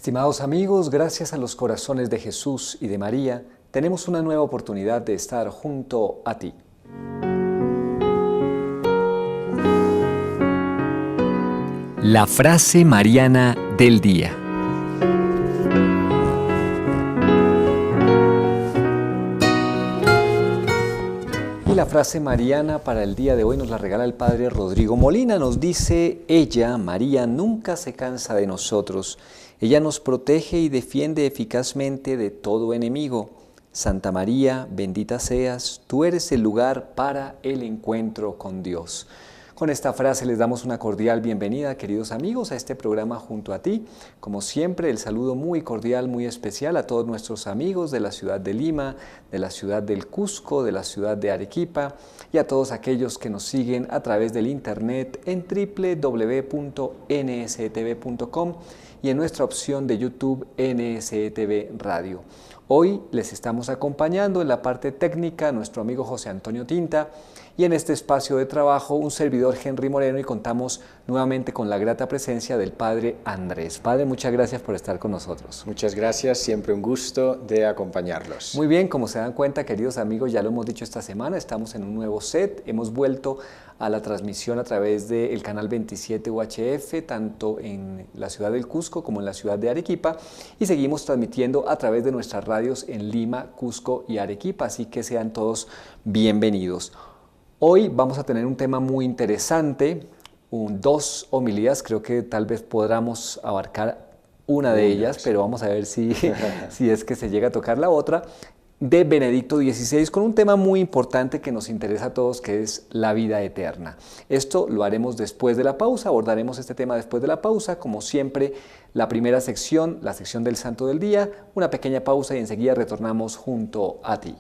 Estimados amigos, gracias a los corazones de Jesús y de María, tenemos una nueva oportunidad de estar junto a ti. La frase mariana del día. Y la frase mariana para el día de hoy nos la regala el Padre Rodrigo Molina. Nos dice: ella, María, nunca se cansa de nosotros. Ella nos protege y defiende eficazmente de todo enemigo. Santa María, bendita seas, tú eres el lugar para el encuentro con Dios. Con esta frase les damos una cordial bienvenida, queridos amigos, a este programa junto a ti. Como siempre, el saludo muy cordial, muy especial a todos nuestros amigos de la ciudad de Lima, de la ciudad del Cusco, de la ciudad de Arequipa y a todos aquellos que nos siguen a través del internet en www.nstv.com y en nuestra opción de YouTube NSTV Radio. Hoy les estamos acompañando en la parte técnica nuestro amigo José Antonio Tinta y en este espacio de trabajo un servidor Henry Moreno, y contamos nuevamente con la grata presencia del Padre Andrés. Padre, muchas gracias por estar con nosotros. Muchas gracias, siempre un gusto de acompañarlos. Muy bien, como se dan cuenta, queridos amigos, ya lo hemos dicho esta semana, estamos en un nuevo set, hemos vuelto a la transmisión a través del canal 27 UHF, tanto en la ciudad del Cusco como en la ciudad de Arequipa, y seguimos transmitiendo a través de nuestras radios en Lima, Cusco y Arequipa, así que sean todos bienvenidos. Hoy vamos a tener un tema muy interesante, dos homilías, creo que tal vez podamos abarcar una de ellas, pero vamos a ver si es que se llega a tocar la otra, de Benedicto XVI, con un tema muy importante que nos interesa a todos, que es la vida eterna. Esto lo haremos después de la pausa, abordaremos este tema después de la pausa, como siempre, la primera sección, la sección del Santo del Día, una pequeña pausa y enseguida retornamos junto a ti.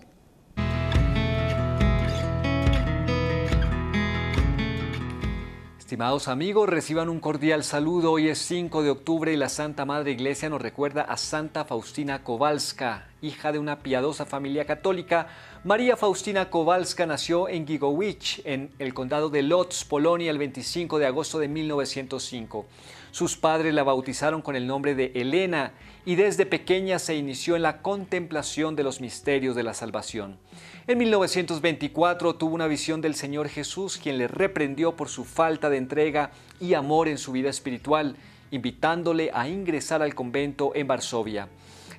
Estimados amigos, reciban un cordial saludo. Hoy es 5 de octubre y la Santa Madre Iglesia nos recuerda a Santa Faustina Kowalska, hija de una piadosa familia católica. María Faustina Kowalska nació en Gigowice, en el condado de Łódź, Polonia, el 25 de agosto de 1905. Sus padres la bautizaron con el nombre de Elena y desde pequeña se inició en la contemplación de los misterios de la salvación. En 1924 tuvo una visión del Señor Jesús, quien le reprendió por su falta de entrega y amor en su vida espiritual, invitándole a ingresar al convento en Varsovia.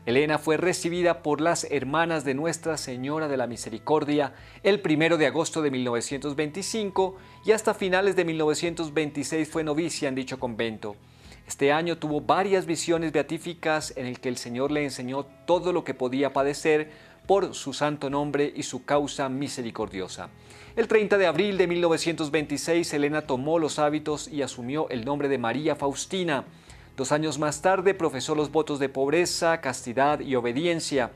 Elena fue recibida por las hermanas de Nuestra Señora de la Misericordia el 1 de agosto de 1925 y hasta finales de 1926 fue novicia en dicho convento. Este año tuvo varias visiones beatíficas en el que el Señor le enseñó todo lo que podía padecer por su santo nombre y su causa misericordiosa. El 30 de abril de 1926, Elena tomó los hábitos y asumió el nombre de María Faustina. 2 años más tarde profesó los votos de pobreza, castidad y obediencia.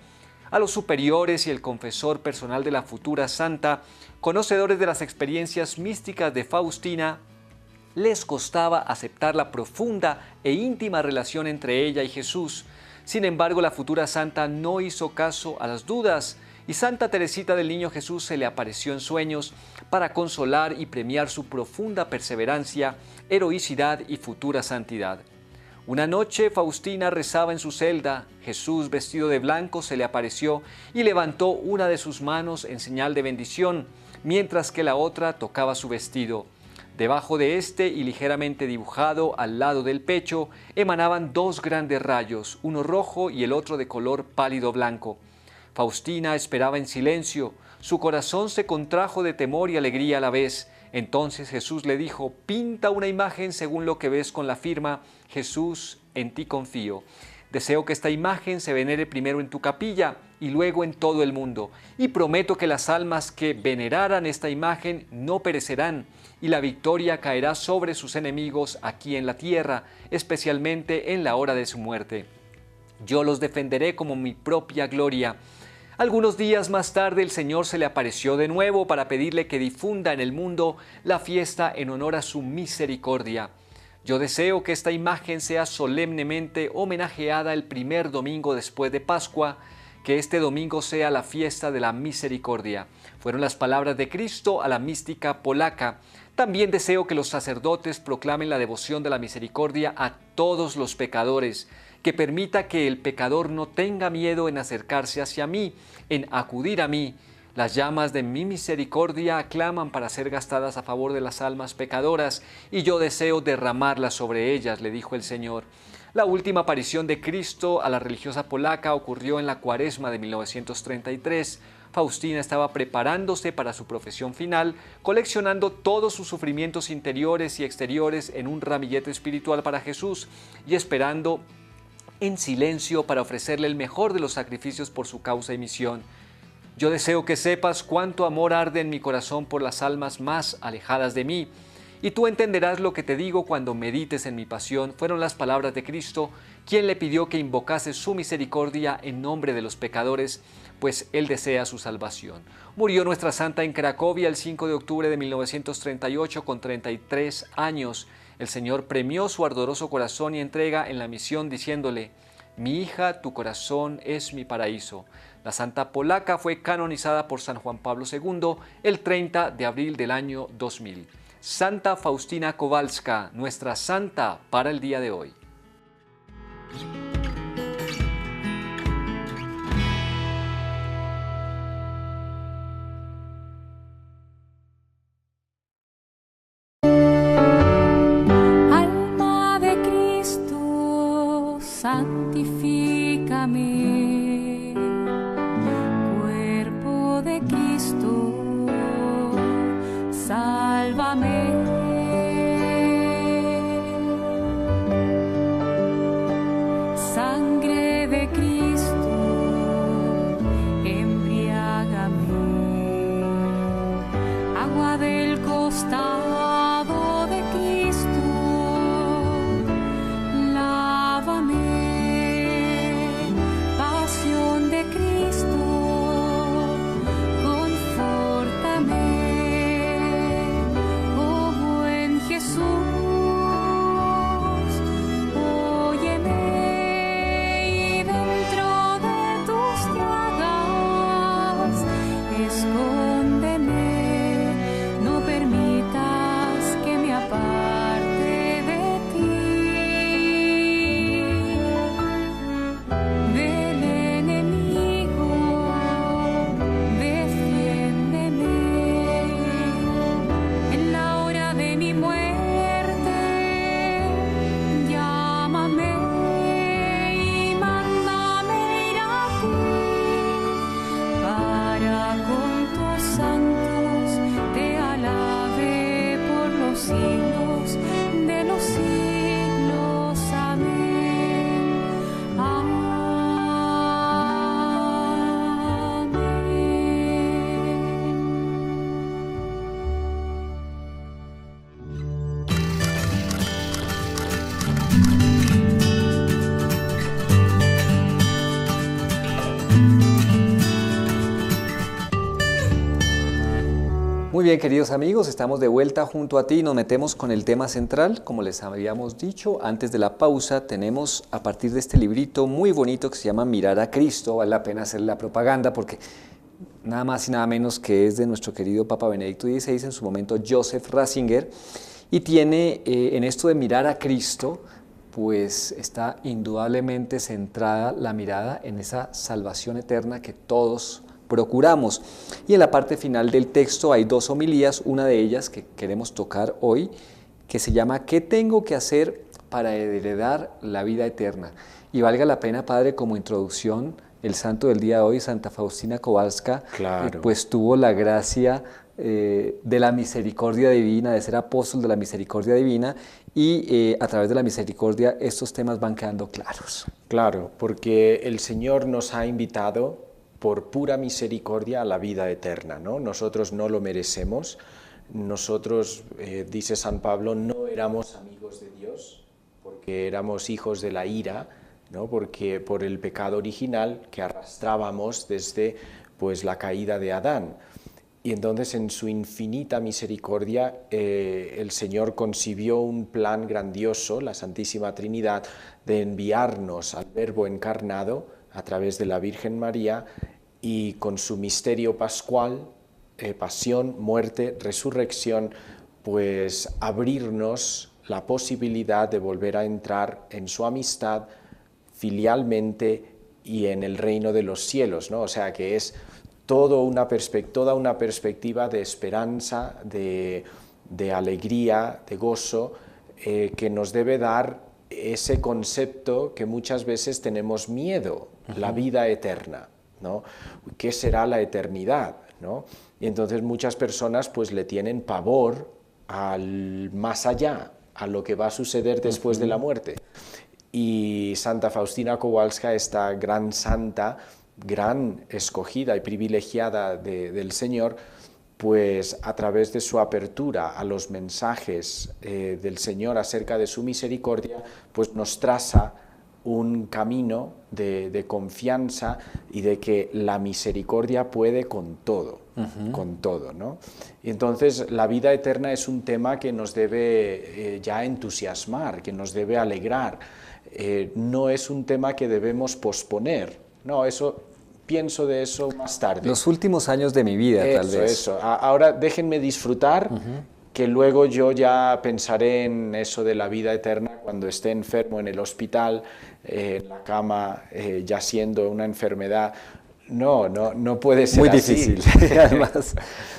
A los superiores y el confesor personal de la futura santa, conocedores de las experiencias místicas de Faustina, les costaba aceptar la profunda e íntima relación entre ella y Jesús. Sin embargo, la futura santa no hizo caso a las dudas y Santa Teresita del Niño Jesús se le apareció en sueños para consolar y premiar su profunda perseverancia, heroicidad y futura santidad. Una noche Faustina rezaba en su celda, Jesús vestido de blanco se le apareció y levantó una de sus manos en señal de bendición, mientras que la otra tocaba su vestido. Debajo de este y ligeramente dibujado al lado del pecho emanaban 2 grandes rayos, uno rojo y el otro de color pálido blanco. Faustina esperaba en silencio, su corazón se contrajo de temor y alegría a la vez. Entonces Jesús le dijo: pinta una imagen según lo que ves con la firma: Jesús, en ti confío. Deseo que esta imagen se venere primero en tu capilla y luego en todo el mundo. Y prometo que las almas que veneraran esta imagen no perecerán y la victoria caerá sobre sus enemigos aquí en la tierra, especialmente en la hora de su muerte. Yo los defenderé como mi propia gloria. Algunos días más tarde el Señor se le apareció de nuevo para pedirle que difunda en el mundo la fiesta en honor a su misericordia. Yo deseo que esta imagen sea solemnemente homenajeada el primer domingo después de Pascua, que este domingo sea la fiesta de la misericordia. Fueron las palabras de Cristo a la mística polaca. También deseo que los sacerdotes proclamen la devoción de la misericordia a todos los pecadores, que permita que el pecador no tenga miedo en acercarse hacia mí, en acudir a mí. Las llamas de mi misericordia claman para ser gastadas a favor de las almas pecadoras, y yo deseo derramarlas sobre ellas, le dijo el Señor. La última aparición de Cristo a la religiosa polaca ocurrió en la Cuaresma de 1933. Faustina estaba preparándose para su profesión final, coleccionando todos sus sufrimientos interiores y exteriores en un ramillete espiritual para Jesús y esperando en silencio para ofrecerle el mejor de los sacrificios por su causa y misión. Yo deseo que sepas cuánto amor arde en mi corazón por las almas más alejadas de mí. Y tú entenderás lo que te digo cuando medites en mi pasión, fueron las palabras de Cristo, quien le pidió que invocase su misericordia en nombre de los pecadores, pues Él desea su salvación. Murió nuestra santa en Cracovia el 5 de octubre de 1938 con 33 años. El Señor premió su ardoroso corazón y entrega en la misión diciéndole: mi hija, tu corazón es mi paraíso. La santa polaca fue canonizada por San Juan Pablo II el 30 de abril del año 2000. Santa Faustina Kowalska, nuestra santa para el día de hoy. Alma de Cristo, santifícame. Cuerpo de Cristo, sálvame. Sangre de Cristo, embriágame. Agua del costado de Cristo, lávame. Pasión de Cristo, Muy bien, queridos amigos, estamos de vuelta junto a ti y nos metemos con el tema central. Como les habíamos dicho, antes de la pausa tenemos a partir de este librito muy bonito que se llama Mirar a Cristo. Vale la pena hacer la propaganda porque nada más y nada menos que es de nuestro querido Papa Benedicto XVI, en su momento Joseph Ratzinger, y tiene en esto de mirar a Cristo, pues está indudablemente centrada la mirada en esa salvación eterna que todos procuramos. Y en la parte final del texto hay dos homilías, una de ellas que queremos tocar hoy, que se llama ¿Qué tengo que hacer para heredar la vida eterna? Y valga la pena, Padre, como introducción, el santo del día de hoy, Santa Faustina Kowalska, Claro. pues tuvo la gracia de la misericordia divina, de ser apóstol de la misericordia divina, y a través de la misericordia estos temas van quedando claros. Claro, porque el Señor nos ha invitado por pura misericordia a la vida eterna, ¿no? Nosotros no lo merecemos, nosotros, dice San Pablo, no éramos amigos de Dios, porque éramos hijos de la ira, ¿no? Porque por el pecado original que arrastrábamos desde pues, la caída de Adán. Y entonces en su infinita misericordia el Señor concibió un plan grandioso, la Santísima Trinidad, de enviarnos al Verbo encarnado a través de la Virgen María y con su misterio pascual, pasión, muerte, resurrección, pues abrirnos la posibilidad de volver a entrar en su amistad filialmente y en el reino de los cielos, ¿no? O sea que es toda una perspectiva de esperanza, de alegría, de gozo, que nos debe dar ese concepto que muchas veces tenemos miedo, la vida eterna, ¿no? ¿Qué será la eternidad, ¿no? Y entonces muchas personas pues le tienen pavor al más allá, a lo que va a suceder después de la muerte. Y Santa Faustina Kowalska, esta gran santa, gran escogida y privilegiada del Señor, pues a través de su apertura a los mensajes del Señor acerca de su misericordia, pues nos traza un camino de confianza y de que la misericordia puede con todo, ¿no? Y entonces la vida eterna es un tema que nos debe ya entusiasmar, que nos debe alegrar. No es un tema que debemos posponer, no, eso... Pienso de eso más tarde. Los últimos años de mi vida, tal vez. Eso. Ahora déjenme disfrutar, que luego yo ya pensaré en eso de la vida eterna cuando esté enfermo en el hospital, en la cama, ya siendo una enfermedad. No puede ser muy así. Difícil, además,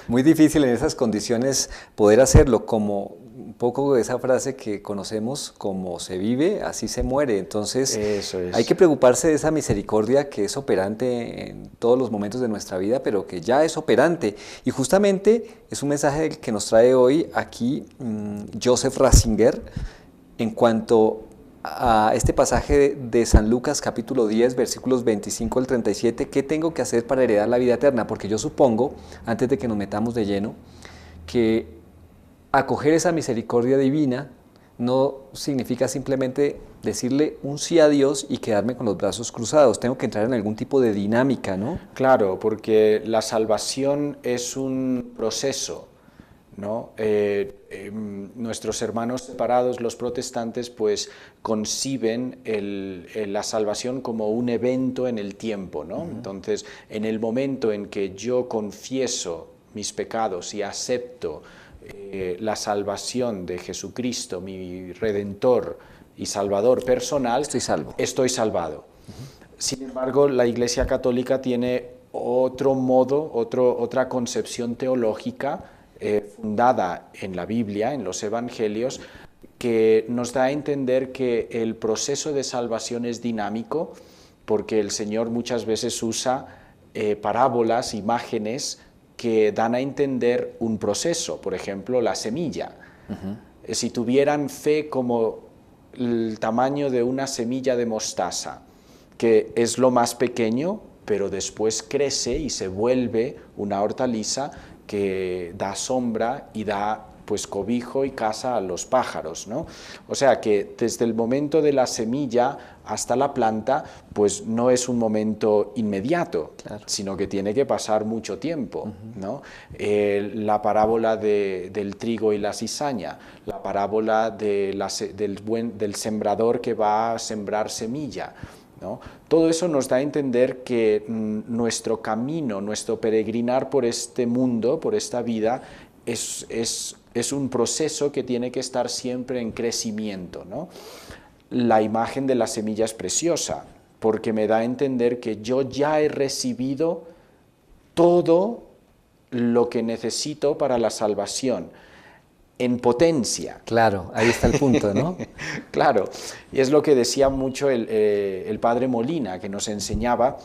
muy difícil en esas condiciones poder hacerlo, como un poco esa frase que conocemos, como se vive, así se muere. Entonces, eso es. Hay que preocuparse de esa misericordia que es operante en todos los momentos de nuestra vida, pero que ya es operante. Y justamente es un mensaje que nos trae hoy aquí Joseph Ratzinger en cuanto a este pasaje de San Lucas capítulo 10 versículos 25 al 37, ¿qué tengo que hacer para heredar la vida eterna? Porque yo supongo, antes de que nos metamos de lleno, que acoger esa misericordia divina no significa simplemente decirle un sí a Dios y quedarme con los brazos cruzados. Tengo que entrar en algún tipo de dinámica, ¿no? Claro, porque la salvación es un proceso, ¿no? Nuestros hermanos separados, los protestantes, pues conciben la salvación como un evento en el tiempo, ¿no? Entonces, en el momento en que yo confieso mis pecados y acepto la salvación de Jesucristo, mi Redentor y Salvador personal, estoy salvo. Estoy salvado. Sin embargo, la Iglesia Católica tiene otro modo, otra concepción teológica fundada en la Biblia, en los Evangelios, que nos da a entender que el proceso de salvación es dinámico, porque el Señor muchas veces usa parábolas, imágenes, que dan a entender un proceso, por ejemplo, la semilla. Si tuvieran fe como el tamaño de una semilla de mostaza, que es lo más pequeño, pero después crece y se vuelve una hortaliza que da sombra y da pues cobijo y casa a los pájaros, ¿no? O sea que desde el momento de la semilla hasta la planta, pues no es un momento inmediato, claro, sino que tiene que pasar mucho tiempo, ¿no? La parábola del trigo y la cizaña, la parábola del sembrador que va a sembrar semilla, ¿no? Todo eso nos da a entender que nuestro camino, nuestro peregrinar por este mundo, por esta vida, es un proceso que tiene que estar siempre en crecimiento, ¿no? La imagen de la semilla es preciosa, porque me da a entender que yo ya he recibido todo lo que necesito para la salvación, en potencia. Claro, ahí está el punto, ¿no? Claro, y es lo que decía mucho el padre Molina, que nos enseñaba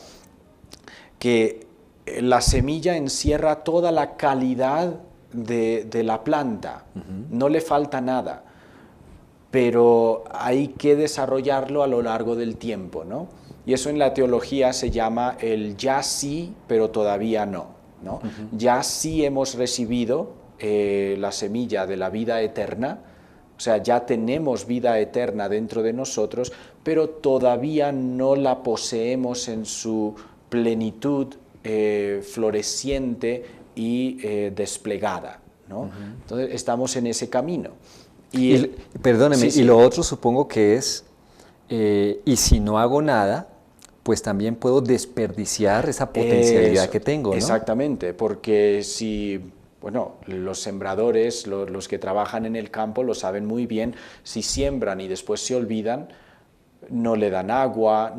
que la semilla encierra toda la calidad de la planta, no le falta nada, pero hay que desarrollarlo a lo largo del tiempo, ¿no? Y eso en la teología se llama el ya sí, pero todavía no, ¿no? Ya sí hemos recibido la semilla de la vida eterna, o sea, ya tenemos vida eterna dentro de nosotros, pero todavía no la poseemos en su plenitud floreciente y desplegada, ¿no? Entonces estamos en ese camino. Perdóneme, sí. Y lo otro supongo que es, y si no hago nada, pues también puedo desperdiciar esa potencialidad que tengo, ¿no? Exactamente, porque si... Bueno, los sembradores, los que trabajan en el campo lo saben muy bien, si siembran y después se olvidan, no le dan agua,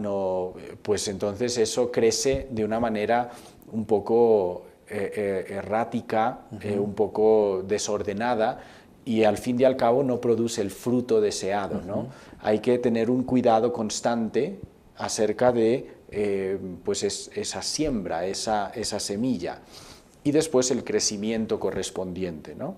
pues entonces eso crece de una manera un poco errática, un poco desordenada, y al fin y al cabo no produce el fruto deseado, ¿no? Hay que tener un cuidado constante acerca de pues esa siembra, esa semilla, y después el crecimiento correspondiente, ¿no?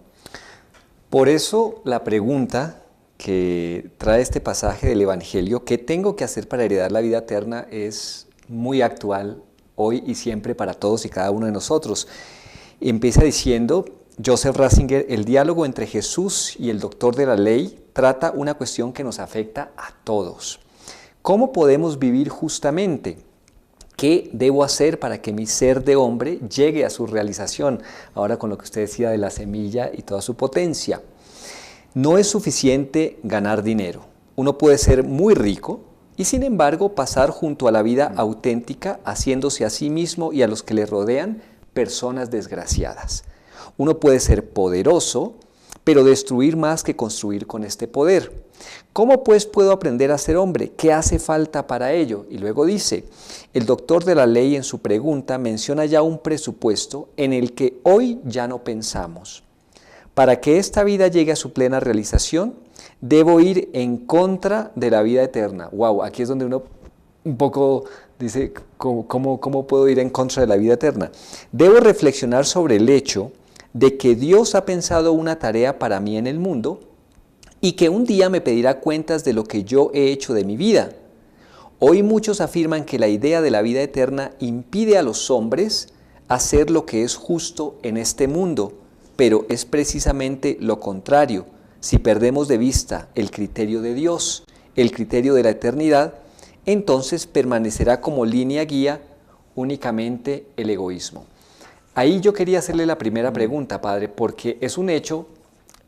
Por eso la pregunta que trae este pasaje del Evangelio, ¿qué tengo que hacer para heredar la vida eterna?, es muy actual hoy y siempre para todos y cada uno de nosotros. Empieza diciendo Joseph Ratzinger: el diálogo entre Jesús y el doctor de la ley trata una cuestión que nos afecta a todos. ¿Cómo podemos vivir justamente? ¿Qué debo hacer para que mi ser de hombre llegue a su realización? Ahora con lo que usted decía de la semilla y toda su potencia. No es suficiente ganar dinero. Uno puede ser muy rico y sin embargo pasar junto a la vida auténtica, haciéndose a sí mismo y a los que le rodean personas desgraciadas. Uno puede ser poderoso, pero destruir más que construir con este poder. ¿Cómo pues puedo aprender a ser hombre? ¿Qué hace falta para ello? Y luego dice, el doctor de la ley en su pregunta menciona ya un presupuesto en el que hoy ya no pensamos. Para que esta vida llegue a su plena realización, debo ir en contra de la vida eterna. Wow, aquí es donde uno un poco dice, ¿cómo puedo ir en contra de la vida eterna? Debo reflexionar sobre el hecho de que Dios ha pensado una tarea para mí en el mundo y que un día me pedirá cuentas de lo que yo he hecho de mi vida. Hoy muchos afirman que la idea de la vida eterna impide a los hombres hacer lo que es justo en este mundo, pero es precisamente lo contrario. Si perdemos de vista el criterio de Dios, el criterio de la eternidad, entonces permanecerá como línea guía únicamente el egoísmo. Ahí yo quería hacerle la primera pregunta, padre, porque es un hecho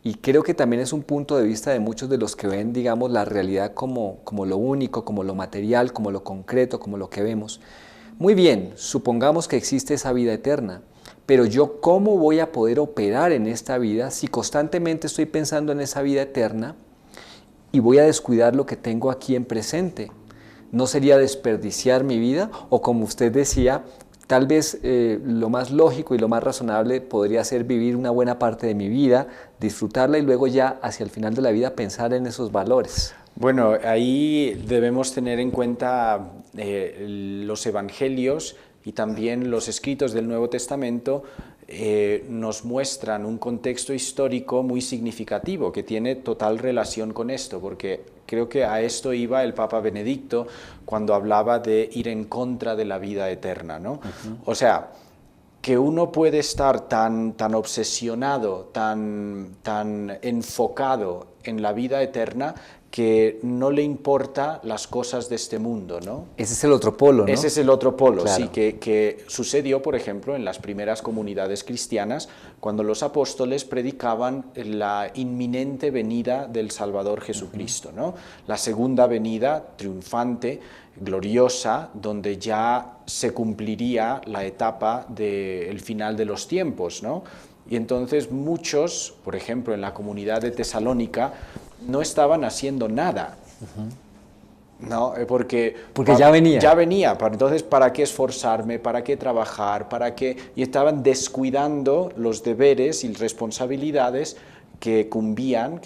y creo que también es un punto de vista de muchos de los que ven, digamos, la realidad como lo único, como lo material, como lo concreto, como lo que vemos. Muy bien, supongamos que existe esa vida eterna, pero yo ¿cómo voy a poder operar en esta vida si constantemente estoy pensando en esa vida eterna y voy a descuidar lo que tengo aquí en presente? ¿No sería desperdiciar mi vida? O como usted decía, tal vez lo más lógico y lo más razonable podría ser vivir una buena parte de mi vida, disfrutarla y luego ya hacia el final de la vida pensar en esos valores. Bueno, ahí debemos tener en cuenta los evangelios y también los escritos del Nuevo Testamento nos muestran un contexto histórico muy significativo que tiene total relación con esto, porque creo que a esto iba el Papa Benedicto cuando hablaba de ir en contra de la vida eterna, ¿no? O sea, que uno puede estar tan obsesionado, tan enfocado en la vida eterna que no le importa las cosas de este mundo, ¿no? Ese es el otro polo, ¿no? Ese es el otro polo, claro. Sí, que sucedió, por ejemplo, en las primeras comunidades cristianas, cuando los apóstoles predicaban la inminente venida del Salvador Jesucristo, ¿no? La segunda venida triunfante, gloriosa, donde ya se cumpliría la etapa del final de los tiempos, ¿no? Y entonces muchos, por ejemplo, en la comunidad de Tesalónica, no estaban haciendo nada, ¿no? Porque ya venía. Ya venía, entonces ¿para qué esforzarme? ¿Para qué trabajar? ¿Para qué? Y estaban descuidando los deberes y responsabilidades que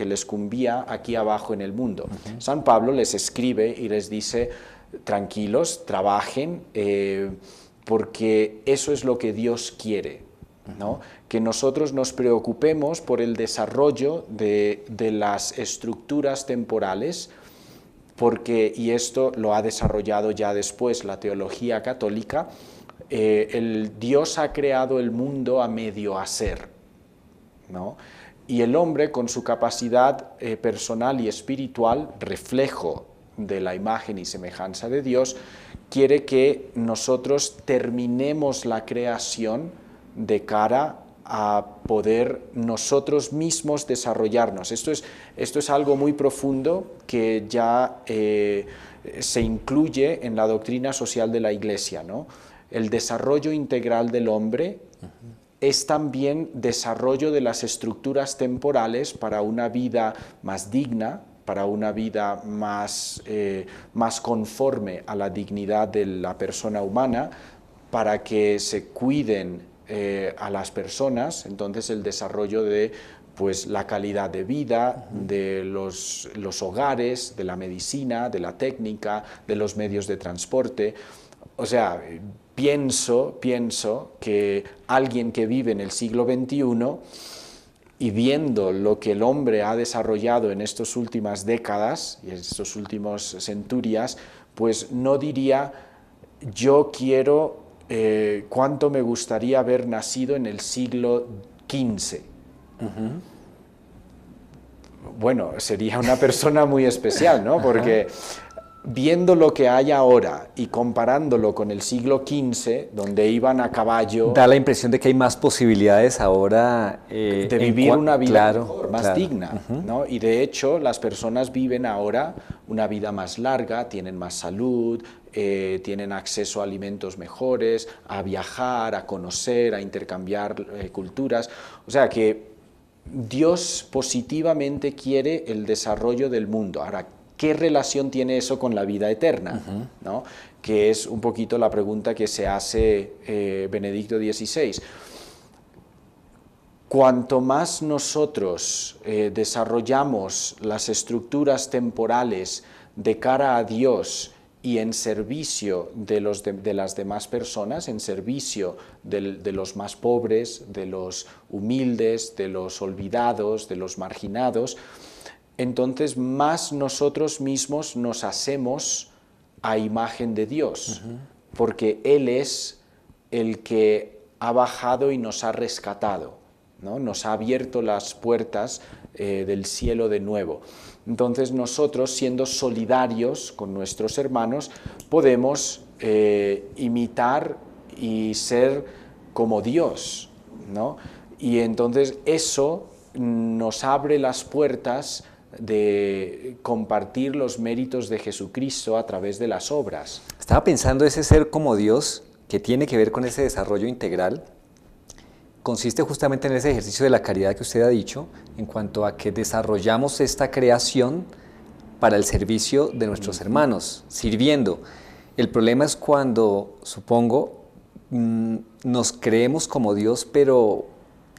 les cumbía aquí abajo en el mundo. San Pablo les escribe y les dice, tranquilos, trabajen, porque eso es lo que Dios quiere, ¿no? Que nosotros nos preocupemos por el desarrollo de las estructuras temporales, porque, y esto lo ha desarrollado ya después la teología católica, Dios ha creado el mundo a medio hacer, ¿no? Y el hombre, con su capacidad personal y espiritual, reflejo de la imagen y semejanza de Dios, quiere que nosotros terminemos la creación de cara a poder nosotros mismos desarrollarnos. Esto es algo muy profundo que ya se incluye en la doctrina social de la Iglesia, ¿no? El desarrollo integral del hombre es también desarrollo de las estructuras temporales para una vida más digna, para una vida más conforme a la dignidad de la persona humana, para que se cuiden a las personas. Entonces el desarrollo de pues, la calidad de vida, de los hogares, de la medicina, de la técnica, de los medios de transporte. O sea, pienso que alguien que vive en el siglo XXI y viendo lo que el hombre ha desarrollado en estas últimas décadas y en estos últimos centurias, pues no diría, yo quiero, cuánto me gustaría haber nacido en el siglo XV. Bueno, sería una persona muy especial, ¿no? Porque viendo lo que hay ahora y comparándolo con el siglo XV, donde iban a caballo... Da la impresión de que hay más posibilidades ahora de vivir una vida mejor, más digna, ¿no? Y de hecho las personas viven ahora una vida más larga, tienen más salud, tienen acceso a alimentos mejores, a viajar, a conocer, a intercambiar culturas. O sea que Dios positivamente quiere el desarrollo del mundo. Ahora, ¿qué relación tiene eso con la vida eterna? ¿No? Que es un poquito la pregunta que se hace Benedicto XVI. Cuanto más nosotros desarrollamos las estructuras temporales de cara a Dios y en servicio de las demás personas, en servicio de los más pobres, de los humildes, de los olvidados, de los marginados, entonces más nosotros mismos nos hacemos a imagen de Dios, porque Él es el que ha bajado y nos ha rescatado, ¿no? Nos ha abierto las puertas del cielo de nuevo. Entonces nosotros, siendo solidarios con nuestros hermanos, podemos imitar y ser como Dios, ¿no? Y entonces eso nos abre las puertas de compartir los méritos de Jesucristo a través de las obras. Estaba pensando ese ser como Dios, que tiene que ver con ese desarrollo integral, consiste justamente en ese ejercicio de la caridad que usted ha dicho, en cuanto a que desarrollamos esta creación para el servicio de nuestros hermanos, sirviendo. El problema es cuando, supongo, nos creemos como Dios, pero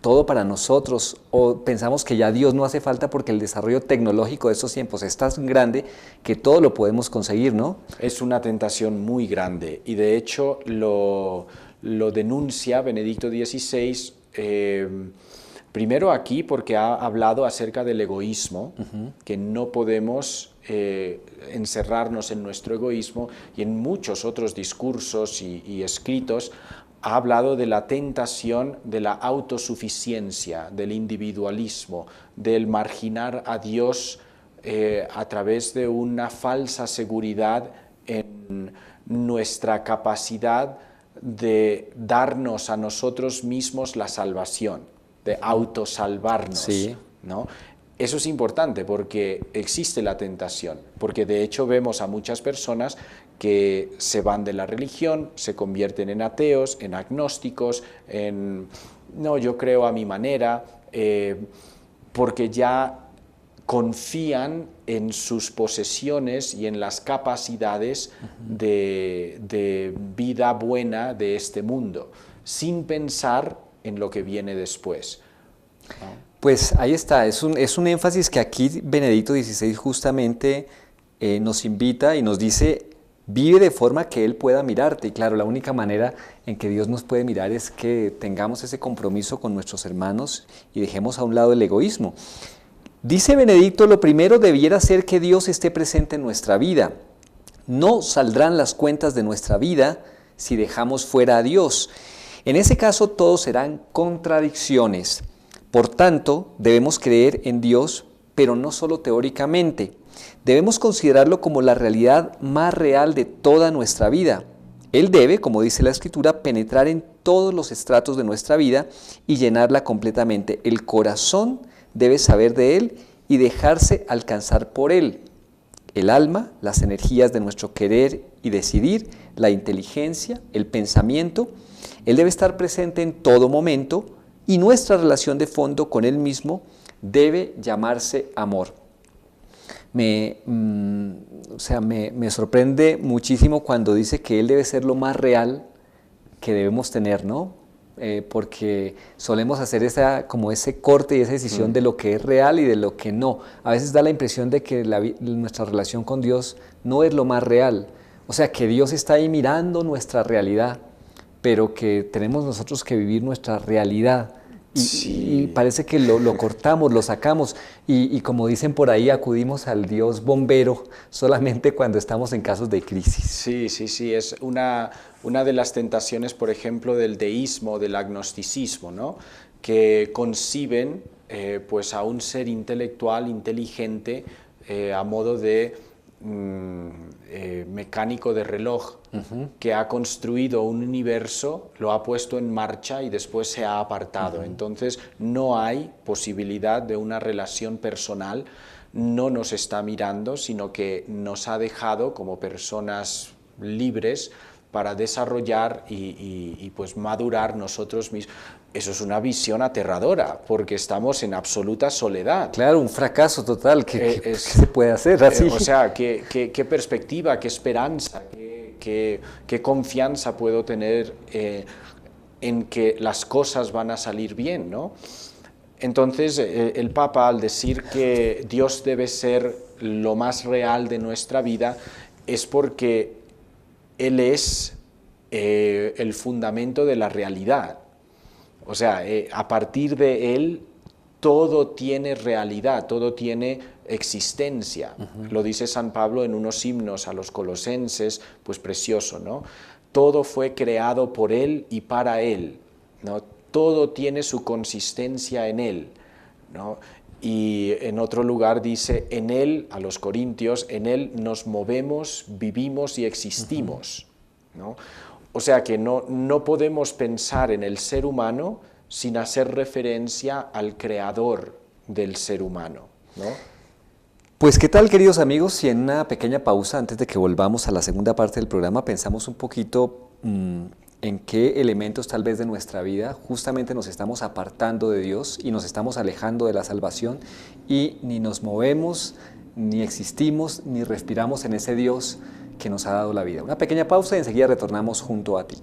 todo para nosotros, o pensamos que ya Dios no hace falta porque el desarrollo tecnológico de estos tiempos es tan grande que todo lo podemos conseguir, ¿no? Es una tentación muy grande y de hecho lo denuncia Benedicto XVI, primero aquí porque ha hablado acerca del egoísmo, que no podemos encerrarnos en nuestro egoísmo, y en muchos otros discursos y escritos ha hablado de la tentación de la autosuficiencia, del individualismo, del marginar a Dios a través de una falsa seguridad en nuestra capacidad de darnos a nosotros mismos la salvación, de autosalvarnos, sí, ¿no? Eso es importante porque existe la tentación, porque de hecho vemos a muchas personas que se van de la religión, se convierten en ateos, en agnósticos, no, yo creo a mi manera, porque ya confían en sus posesiones y en las capacidades de vida buena de este mundo, sin pensar en lo que viene después, ¿no? Pues ahí está, es un énfasis que aquí Benedicto XVI justamente nos invita y nos dice: vive de forma que Él pueda mirarte. Y claro, la única manera en que Dios nos puede mirar es que tengamos ese compromiso con nuestros hermanos y dejemos a un lado el egoísmo. Dice Benedicto: lo primero debiera ser que Dios esté presente en nuestra vida. No saldrán las cuentas de nuestra vida si dejamos fuera a Dios. En ese caso todos serán contradicciones. Por tanto, debemos creer en Dios, pero no solo teóricamente. Debemos considerarlo como la realidad más real de toda nuestra vida. Él debe, como dice la Escritura, penetrar en todos los estratos de nuestra vida y llenarla completamente. El corazón debe saber de Él y dejarse alcanzar por Él. El alma, las energías de nuestro querer y decidir, la inteligencia, el pensamiento. Él debe estar presente en todo momento y nuestra relación de fondo con Él mismo debe llamarse amor. o sea, me sorprende muchísimo cuando dice que Él debe ser lo más real que debemos tener, ¿no? Porque solemos hacer como ese corte y esa decisión de lo que es real y de lo que no. A veces da la impresión de que nuestra relación con Dios no es lo más real. O sea, que Dios está ahí mirando nuestra realidad, pero que tenemos nosotros que vivir nuestra realidad. Y parece que lo cortamos, lo sacamos y como dicen por ahí, acudimos al Dios bombero solamente cuando estamos en casos de crisis. Sí, es una de las tentaciones, por ejemplo, del deísmo, del agnosticismo, ¿no? Que conciben pues a un ser intelectual, inteligente, a modo de mecánico de reloj, que ha construido un universo, lo ha puesto en marcha y después se ha apartado. Entonces no hay posibilidad de una relación personal, no nos está mirando, sino que nos ha dejado como personas libres para desarrollar y pues madurar nosotros mismos. Eso es una visión aterradora, porque estamos en absoluta soledad. Claro, un fracaso total. ¿Qué se puede hacer así? O sea, ¿qué perspectiva, qué esperanza, qué confianza puedo tener en que las cosas van a salir bien, ¿no? Entonces, el Papa, al decir que Dios debe ser lo más real de nuestra vida, es porque Él es el fundamento de la realidad. O sea, a partir de Él todo tiene realidad, todo tiene existencia. Lo dice San Pablo en unos himnos a los colosenses, pues precioso, ¿no? Todo fue creado por Él y para Él, ¿no? Todo tiene su consistencia en Él, ¿no? Y en otro lugar dice, en Él, a los corintios, en Él nos movemos, vivimos y existimos, ¿no? O sea que no podemos pensar en el ser humano sin hacer referencia al creador del ser humano, ¿no? Pues qué tal, queridos amigos, si en una pequeña pausa antes de que volvamos a la segunda parte del programa pensamos un poquito en qué elementos tal vez de nuestra vida justamente nos estamos apartando de Dios y nos estamos alejando de la salvación y ni nos movemos, ni existimos, ni respiramos en ese Dios que nos ha dado la vida. Una pequeña pausa y enseguida retornamos junto a ti.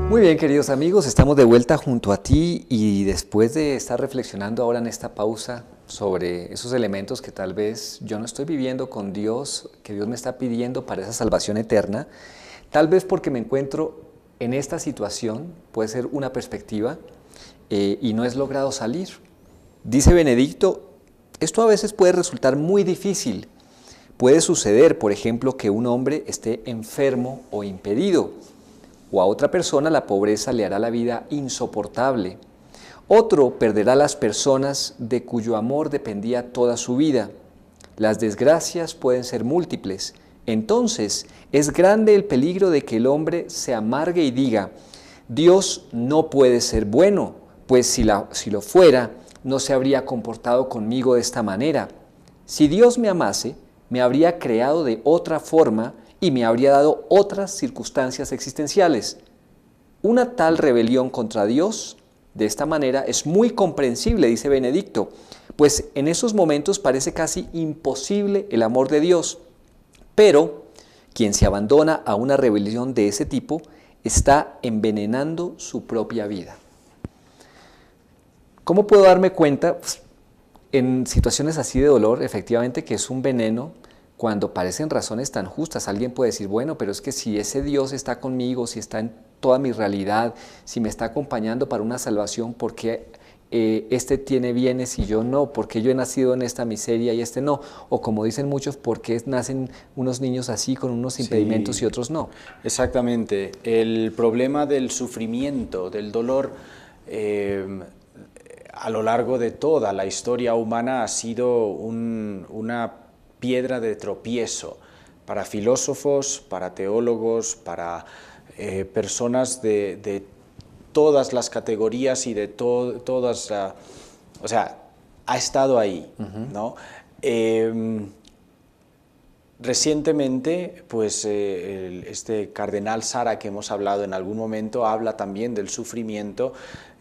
Muy bien, queridos amigos, estamos de vuelta junto a ti y después de estar reflexionando ahora en esta pausa sobre esos elementos que tal vez yo no estoy viviendo con Dios, que Dios me está pidiendo para esa salvación eterna, tal vez porque me encuentro en esta situación, puede ser una perspectiva, y no he logrado salir. Dice Benedicto, esto a veces puede resultar muy difícil. Puede suceder, por ejemplo, que un hombre esté enfermo o impedido, o a otra persona la pobreza le hará la vida insoportable. Otro perderá las personas de cuyo amor dependía toda su vida. Las desgracias pueden ser múltiples. Entonces, es grande el peligro de que el hombre se amargue y diga, Dios no puede ser bueno, pues si lo fuera, no se habría comportado conmigo de esta manera. Si Dios me amase, me habría creado de otra forma y me habría dado otras circunstancias existenciales. Una tal rebelión contra Dios, de esta manera, es muy comprensible, dice Benedicto, pues en esos momentos parece casi imposible el amor de Dios. Pero quien se abandona a una rebelión de ese tipo está envenenando su propia vida. ¿Cómo puedo darme cuenta? Pues, en situaciones así de dolor, efectivamente que es un veneno, cuando parecen razones tan justas. Alguien puede decir, bueno, pero es que si ese Dios está conmigo, si está en toda mi realidad, si me está acompañando para una salvación, ¿por qué este tiene bienes y yo no? ¿Por qué yo he nacido en esta miseria y este no? O como dicen muchos, ¿por qué nacen unos niños así con unos impedimentos y otros no? Exactamente. El problema del sufrimiento, del dolor, a lo largo de toda la historia humana ha sido una piedra de tropiezo para filósofos, para teólogos, para personas de todas las categorías y de todas, o sea, ha estado ahí, ¿no? Recientemente, pues este cardenal Sara que hemos hablado en algún momento habla también del sufrimiento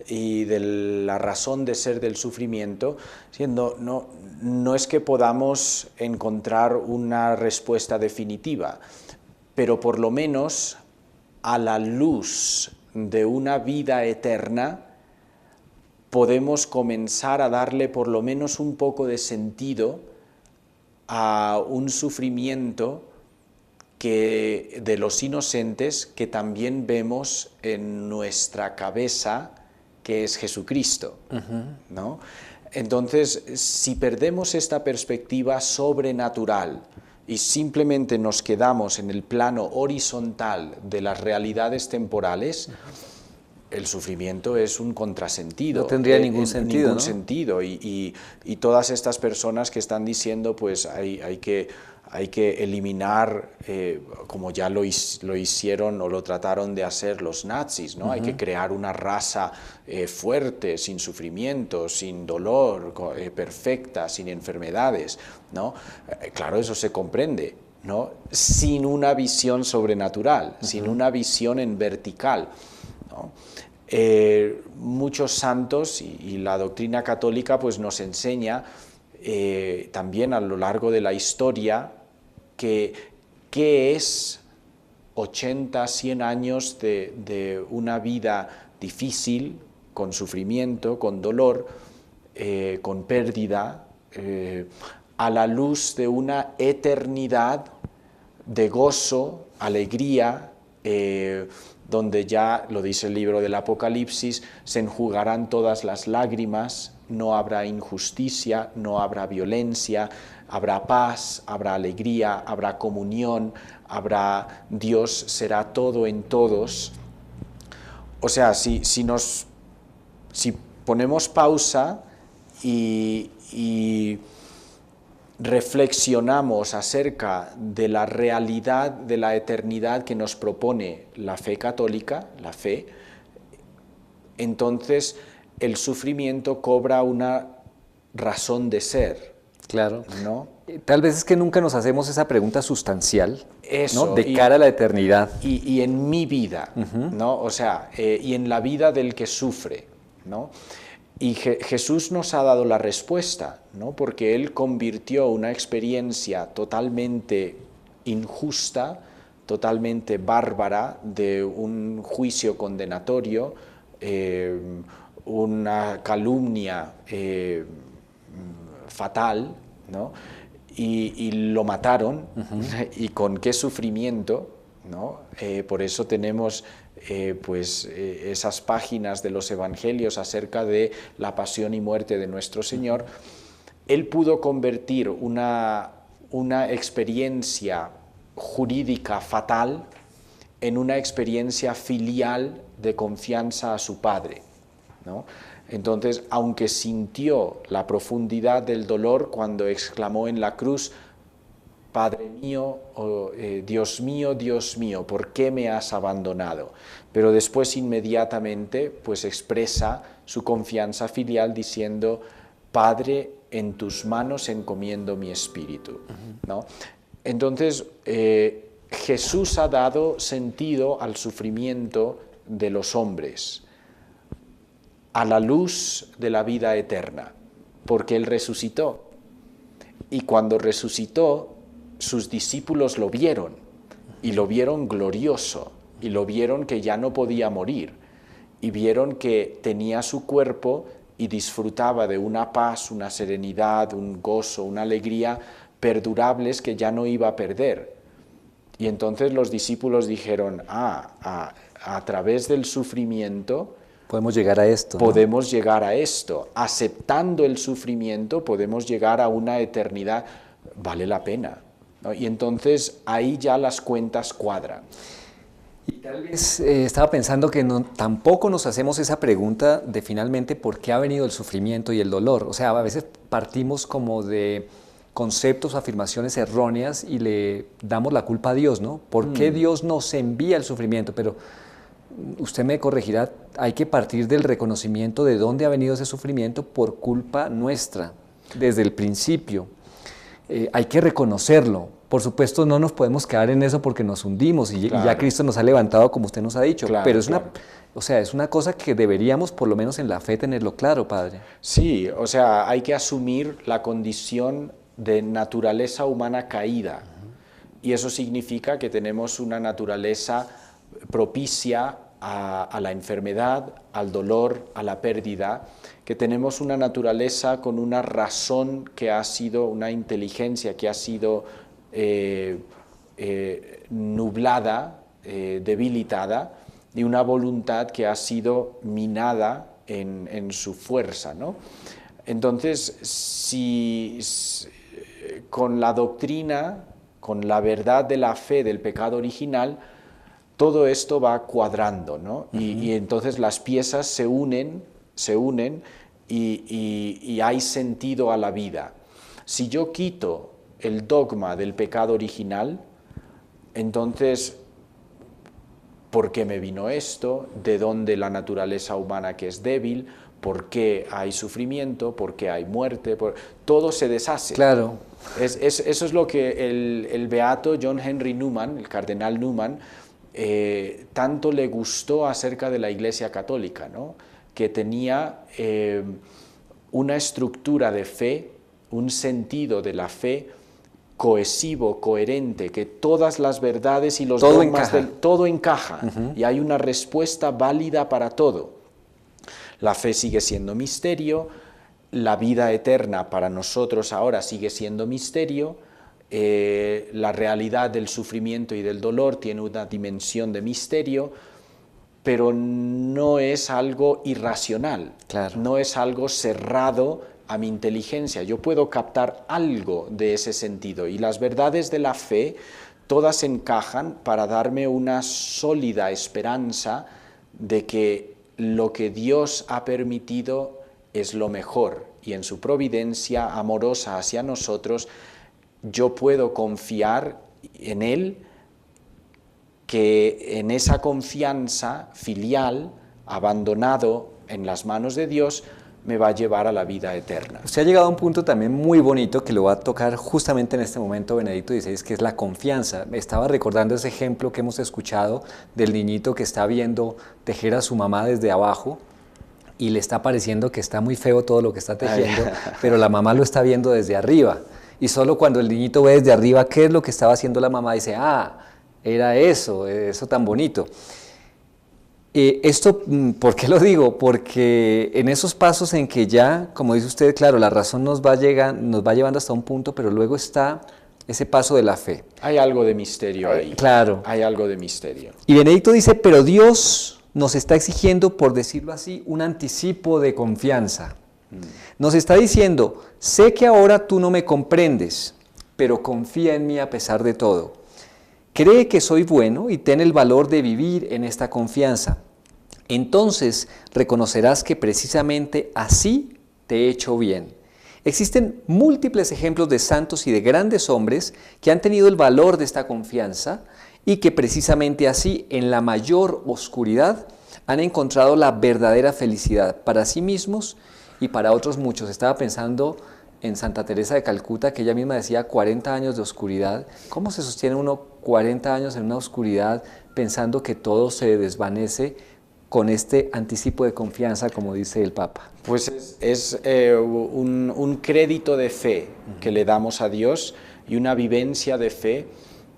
y de la razón de ser del sufrimiento, siendo no es que podamos encontrar una respuesta definitiva, pero por lo menos a la luz de una vida eterna podemos comenzar a darle por lo menos un poco de sentido a un sufrimiento de los inocentes que también vemos en nuestra cabeza, que es Jesucristo, ¿no? Entonces, si perdemos esta perspectiva sobrenatural y simplemente nos quedamos en el plano horizontal de las realidades temporales, el sufrimiento es un contrasentido. No tendría ningún sentido, ningún ¿no? sentido. Y todas estas personas que están diciendo, pues hay que eliminar, como ya lo hicieron o lo trataron de hacer los nazis, ¿no? Hay que crear una raza fuerte, sin sufrimiento, sin dolor, perfecta, sin enfermedades, ¿no? Claro, eso se comprende, ¿no? Sin una visión sobrenatural, sin una visión en vertical, ¿no? Muchos santos y la doctrina católica pues nos enseña también a lo largo de la historia qué es 80, 100 años de una vida difícil, con sufrimiento, con dolor, con pérdida, a la luz de una eternidad de gozo, alegría, donde ya, lo dice el libro del Apocalipsis, se enjugarán todas las lágrimas, no habrá injusticia, no habrá violencia, habrá paz, habrá alegría, habrá comunión, Dios será todo en todos. O sea, si ponemos pausa y reflexionamos acerca de la realidad de la eternidad que nos propone la fe católica, la fe, entonces el sufrimiento cobra una razón de ser. Claro. ¿No? Tal vez es que nunca nos hacemos esa pregunta sustancial, Eso, ¿no? De cara a la eternidad. Y en mi vida, ¿no? O sea, y en la vida del que sufre, ¿no? Y Jesús nos ha dado la respuesta, ¿no? Porque Él convirtió una experiencia totalmente injusta, totalmente bárbara de un juicio condenatorio, una calumnia fatal, ¿no? Y lo mataron, y con qué sufrimiento, ¿no? Por eso tenemos esas páginas de los evangelios acerca de la pasión y muerte de nuestro Señor. Él pudo convertir una experiencia jurídica fatal en una experiencia filial de confianza a su Padre, ¿no? Entonces, aunque sintió la profundidad del dolor cuando exclamó en la cruz, Padre mío, Dios mío, ¿por qué me has abandonado? Pero después inmediatamente pues expresa su confianza filial diciendo, Padre, en tus manos encomiendo mi espíritu, ¿no? Entonces, Jesús ha dado sentido al sufrimiento de los hombres, a la luz de la vida eterna, porque Él resucitó. Y cuando resucitó, sus discípulos lo vieron, y lo vieron glorioso, y lo vieron que ya no podía morir, y vieron que tenía su cuerpo y disfrutaba de una paz, una serenidad, un gozo, una alegría perdurables que ya no iba a perder. Y entonces los discípulos dijeron, a través del sufrimiento podemos llegar a esto, ¿no? Podemos llegar a esto. Aceptando el sufrimiento podemos llegar a una eternidad, vale la pena, ¿no? Y entonces ahí ya las cuentas cuadran. Y tal vez estaba pensando que tampoco nos hacemos esa pregunta de finalmente por qué ha venido el sufrimiento y el dolor. O sea, a veces partimos como de conceptos, afirmaciones erróneas y le damos la culpa a Dios, ¿no? ¿Por qué Dios nos envía el sufrimiento? Pero usted me corregirá, hay que partir del reconocimiento de dónde ha venido ese sufrimiento por culpa nuestra, desde el principio. Hay que reconocerlo. Por supuesto, no nos podemos quedar en eso porque nos hundimos y ya Cristo nos ha levantado, como usted nos ha dicho. Claro, pero es una cosa que deberíamos, por lo menos en la fe, tenerlo claro, Padre. Sí, o sea, hay que asumir la condición de naturaleza humana caída. Y eso significa que tenemos una naturaleza propicia a la enfermedad, al dolor, a la pérdida, que tenemos una naturaleza con una razón que ha sido, una inteligencia que ha sido nublada, debilitada, y una voluntad que ha sido minada en su fuerza, ¿no? Entonces, si con la doctrina, con la verdad de la fe del pecado original, todo esto va cuadrando, ¿no? Y entonces las piezas se unen y hay sentido a la vida. Si yo quito el dogma del pecado original, entonces, ¿por qué me vino esto? ¿De dónde la naturaleza humana que es débil? ¿Por qué hay sufrimiento? ¿Por qué hay muerte? Todo se deshace. Claro. Eso es lo que el beato John Henry Newman, el cardenal Newman, tanto le gustó acerca de la Iglesia Católica, ¿no? Que tenía una estructura de fe, un sentido de la fe cohesivo, coherente, que todas las verdades y los dogmas todo encaja y hay una respuesta válida para todo. La fe sigue siendo misterio, la vida eterna para nosotros ahora sigue siendo misterio, la realidad del sufrimiento y del dolor tiene una dimensión de misterio, pero no es algo irracional, claro. No es algo cerrado a mi inteligencia. Yo puedo captar algo de ese sentido y las verdades de la fe todas encajan para darme una sólida esperanza de que lo que Dios ha permitido es lo mejor y en su providencia amorosa hacia nosotros yo puedo confiar en Él, que en esa confianza filial, abandonado en las manos de Dios, me va a llevar a la vida eterna. Usted ha llegado a un punto también muy bonito que lo va a tocar justamente en este momento Benedicto XVI, que es la confianza. Me estaba recordando ese ejemplo que hemos escuchado del niñito que está viendo tejer a su mamá desde abajo y le está pareciendo que está muy feo todo lo que está tejiendo, pero la mamá lo está viendo desde arriba. Y solo cuando el niñito ve desde arriba qué es lo que estaba haciendo la mamá, dice, era eso tan bonito. Esto, ¿por qué lo digo? Porque en esos pasos en que ya, como dice usted, claro, la razón nos va llevando hasta un punto, pero luego está ese paso de la fe. Hay algo de misterio ahí. Claro. Hay algo de misterio. Y Benedicto dice, pero Dios nos está exigiendo, por decirlo así, un anticipo de confianza. Nos está diciendo, sé que ahora tú no me comprendes, pero confía en mí a pesar de todo. Cree que soy bueno y ten el valor de vivir en esta confianza. Entonces reconocerás que precisamente así te he hecho bien. Existen múltiples ejemplos de santos y de grandes hombres que han tenido el valor de esta confianza y que precisamente así, en la mayor oscuridad, han encontrado la verdadera felicidad para sí mismos y para otros muchos. Estaba pensando en Santa Teresa de Calcuta, que ella misma decía 40 años de oscuridad. ¿Cómo se sostiene uno 40 años en una oscuridad pensando que todo se desvanece con este anticipo de confianza, como dice el Papa? Pues es un crédito de fe que le damos a Dios y una vivencia de fe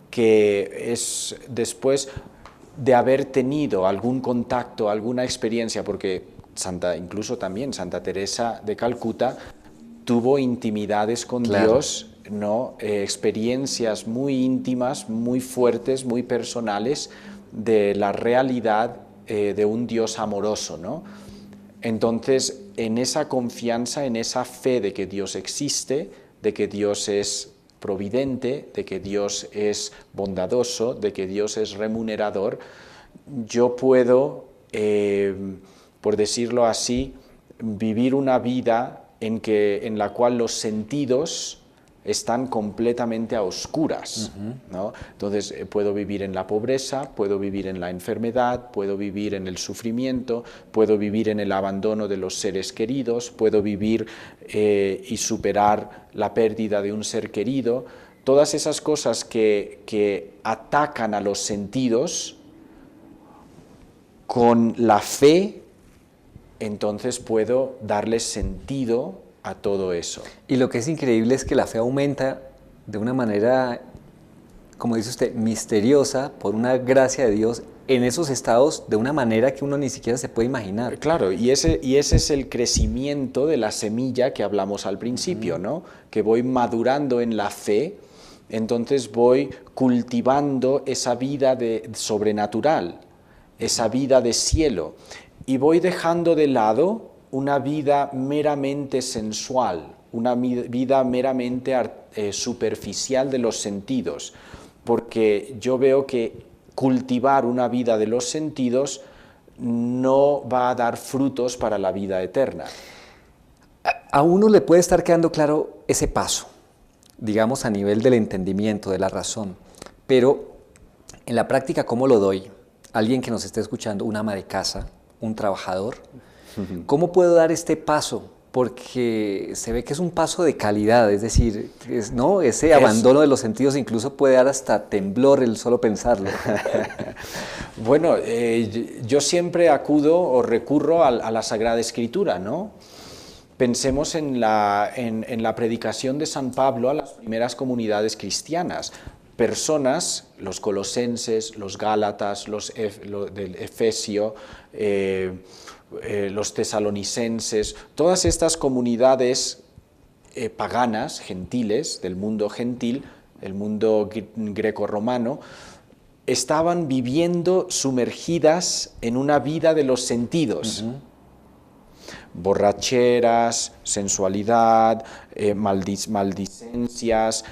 que es después de haber tenido algún contacto, alguna experiencia, porque incluso también Santa Teresa de Calcuta tuvo intimidades con Dios, ¿no? Experiencias muy íntimas, muy fuertes, muy personales de la realidad de un Dios amoroso, ¿no? Entonces, en esa confianza, en esa fe de que Dios existe, de que Dios es providente, de que Dios es bondadoso, de que Dios es remunerador, yo puedo, por decirlo así, vivir una vida en la cual los sentidos están completamente a oscuras, ¿no? Entonces puedo vivir en la pobreza, puedo vivir en la enfermedad, puedo vivir en el sufrimiento, puedo vivir en el abandono de los seres queridos, puedo vivir y superar la pérdida de un ser querido. Todas esas cosas que atacan a los sentidos, con la fe, entonces puedo darle sentido a todo eso. Y lo que es increíble es que la fe aumenta de una manera, como dice usted, misteriosa, por una gracia de Dios, en esos estados de una manera que uno ni siquiera se puede imaginar. Claro, y ese es el crecimiento de la semilla que hablamos al principio, ¿no? Que voy madurando en la fe, entonces voy cultivando esa vida sobrenatural, esa vida de cielo, y voy dejando de lado una vida meramente sensual, una vida meramente superficial de los sentidos, porque yo veo que cultivar una vida de los sentidos no va a dar frutos para la vida eterna. A uno le puede estar quedando claro ese paso, digamos a nivel del entendimiento, de la razón, pero en la práctica, ¿cómo lo doy? Alguien que nos esté escuchando, un ama de casa, un trabajador, ¿cómo puedo dar este paso? Porque se ve que es un paso de calidad, es decir, ¿no? Ese abandono de los sentidos incluso puede dar hasta temblor el solo pensarlo. Bueno, yo siempre acudo o recurro a la Sagrada Escritura, ¿no? Pensemos en la predicación de San Pablo a las primeras comunidades cristianas. Personas, los colosenses, los gálatas, del Efesio, los tesalonicenses, todas estas comunidades paganas, gentiles, del mundo gentil, el mundo grecorromano, estaban viviendo sumergidas en una vida de los sentidos. Borracheras, sensualidad, maldicencias,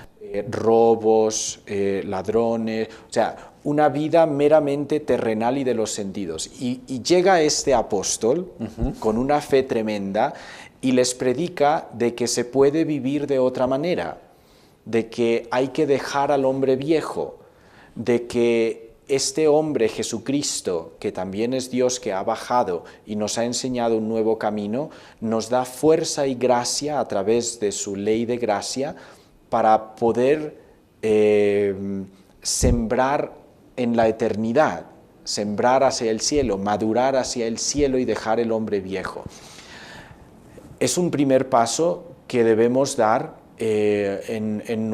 robos, ladrones, o sea, una vida meramente terrenal y de los sentidos. Y llega este apóstol con una fe tremenda y les predica de que se puede vivir de otra manera, de que hay que dejar al hombre viejo, de que este hombre Jesucristo, que también es Dios, que ha bajado y nos ha enseñado un nuevo camino, nos da fuerza y gracia a través de su ley de gracia para poder sembrar en la eternidad, sembrar hacia el cielo, madurar hacia el cielo y dejar el hombre viejo. Es un primer paso que debemos dar en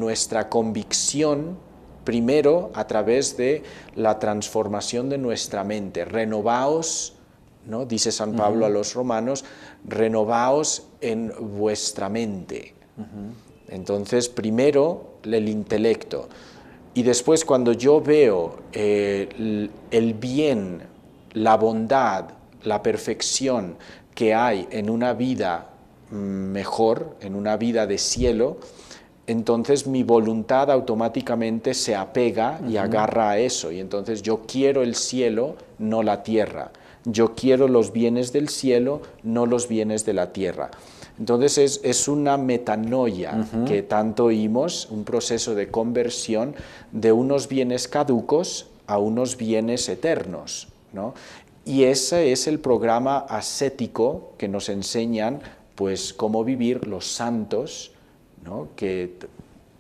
nuestra convicción primero a través de la transformación de nuestra mente. Renovaos, ¿no? Dice San Pablo a los romanos, renovaos en vuestra mente. Entonces, primero el intelecto. Y después, cuando yo veo el bien, la bondad, la perfección que hay en una vida mejor, en una vida de cielo, entonces mi voluntad automáticamente se apega y agarra a eso. Y entonces yo quiero el cielo, no la tierra. Yo quiero los bienes del cielo, no los bienes de la tierra. Entonces es una metanoia que tanto oímos, un proceso de conversión de unos bienes caducos a unos bienes eternos, ¿no? Y ese es el programa ascético que nos enseñan pues cómo vivir los santos, ¿no? Que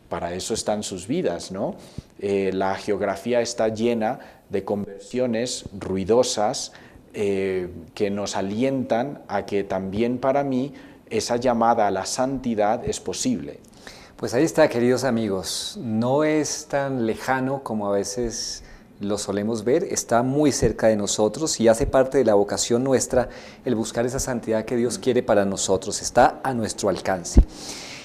para eso están sus vidas, ¿no? La geografía está llena de conversiones ruidosas que nos alientan a que también para mí esa llamada a la santidad es posible. Pues ahí está, queridos amigos, no es tan lejano como a veces lo solemos ver, está muy cerca de nosotros y hace parte de la vocación nuestra el buscar esa santidad que Dios quiere para nosotros, está a nuestro alcance.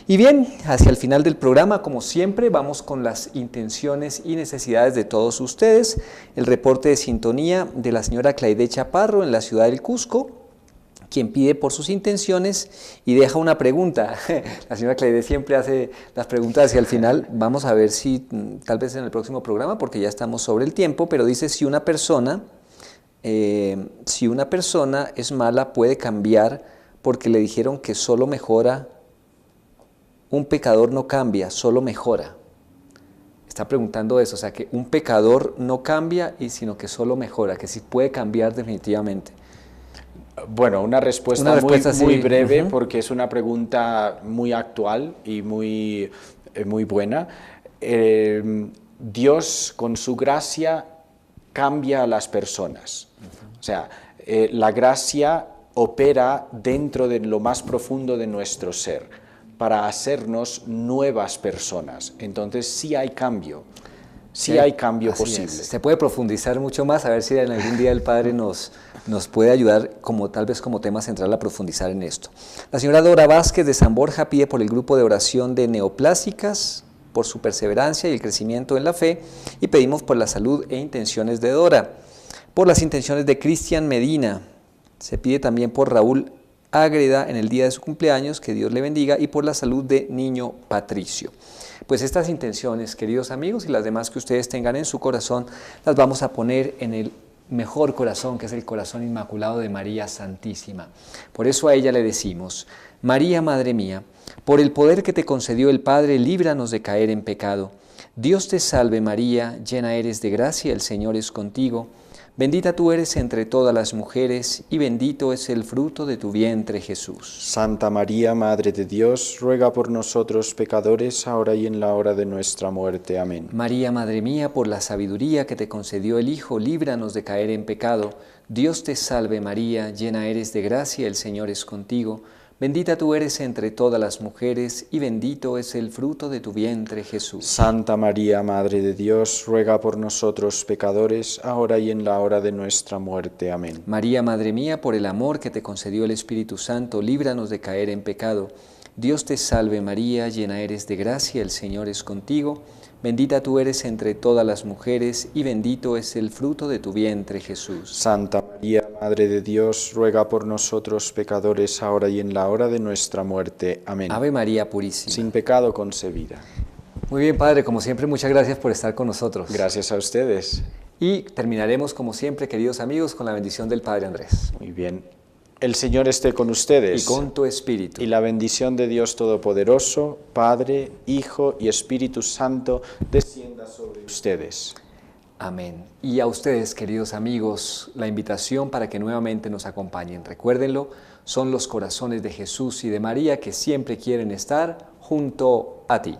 Y bien, hacia el final del programa, como siempre, vamos con las intenciones y necesidades de todos ustedes, el reporte de sintonía de la señora Claide Chaparro en la ciudad del Cusco, quien pide por sus intenciones y deja una pregunta. La señora Claide siempre hace las preguntas hacia el final. Vamos a ver si tal vez en el próximo programa, porque ya estamos sobre el tiempo, pero dice si una persona es mala puede cambiar porque le dijeron que solo mejora. Un pecador no cambia, solo mejora. Está preguntando eso, o sea que un pecador no cambia sino que solo mejora, que sí puede cambiar definitivamente. Bueno, una respuesta muy breve, porque es una pregunta muy actual y muy buena. Dios, con su gracia, cambia a las personas. O sea, la gracia opera dentro de lo más profundo de nuestro ser, para hacernos nuevas personas. Entonces, sí hay cambio. Sí hay cambio posible. Se puede profundizar mucho más, a ver si en algún día el Padre nos puede ayudar, tal vez como tema central, a profundizar en esto. La señora Dora Vázquez de San Borja pide por el grupo de oración de neoplásicas, por su perseverancia y el crecimiento en la fe, y pedimos por la salud e intenciones de Dora. Por las intenciones de Cristian Medina, se pide también por Raúl Ágreda en el día de su cumpleaños, que Dios le bendiga, y por la salud de niño Patricio. Pues estas intenciones, queridos amigos, y las demás que ustedes tengan en su corazón, las vamos a poner en el mejor corazón, que es el corazón inmaculado de María Santísima. Por eso a ella le decimos: María, Madre mía, por el poder que te concedió el Padre, líbranos de caer en pecado. Dios te salve María, llena eres de gracia, el Señor es contigo. Bendita tú eres entre todas las mujeres, y bendito es el fruto de tu vientre, Jesús. Santa María, Madre de Dios, ruega por nosotros pecadores, ahora y en la hora de nuestra muerte. Amén. María, Madre mía, por la sabiduría que te concedió el Hijo, líbranos de caer en pecado. Dios te salve María, llena eres de gracia, el Señor es contigo. Bendita tú eres entre todas las mujeres, y bendito es el fruto de tu vientre, Jesús. Santa María, Madre de Dios, ruega por nosotros pecadores, ahora y en la hora de nuestra muerte. Amén. María, Madre mía, por el amor que te concedió el Espíritu Santo, líbranos de caer en pecado. Dios te salve María, llena eres de gracia, el Señor es contigo. Bendita tú eres entre todas las mujeres, y bendito es el fruto de tu vientre, Jesús. Santa María, Madre de Dios, ruega por nosotros pecadores, ahora y en la hora de nuestra muerte. Amén. Ave María Purísima. Sin pecado concebida. Muy bien, Padre, como siempre, muchas gracias por estar con nosotros. Gracias a ustedes. Y terminaremos, como siempre, queridos amigos, con la bendición del Padre Andrés. Muy bien. El Señor esté con ustedes. Y con tu espíritu. Y la bendición de Dios Todopoderoso, Padre, Hijo y Espíritu Santo, descienda sobre ustedes. Amén. Y a ustedes, queridos amigos, la invitación para que nuevamente nos acompañen. Recuérdenlo, son los corazones de Jesús y de María que siempre quieren estar junto a ti.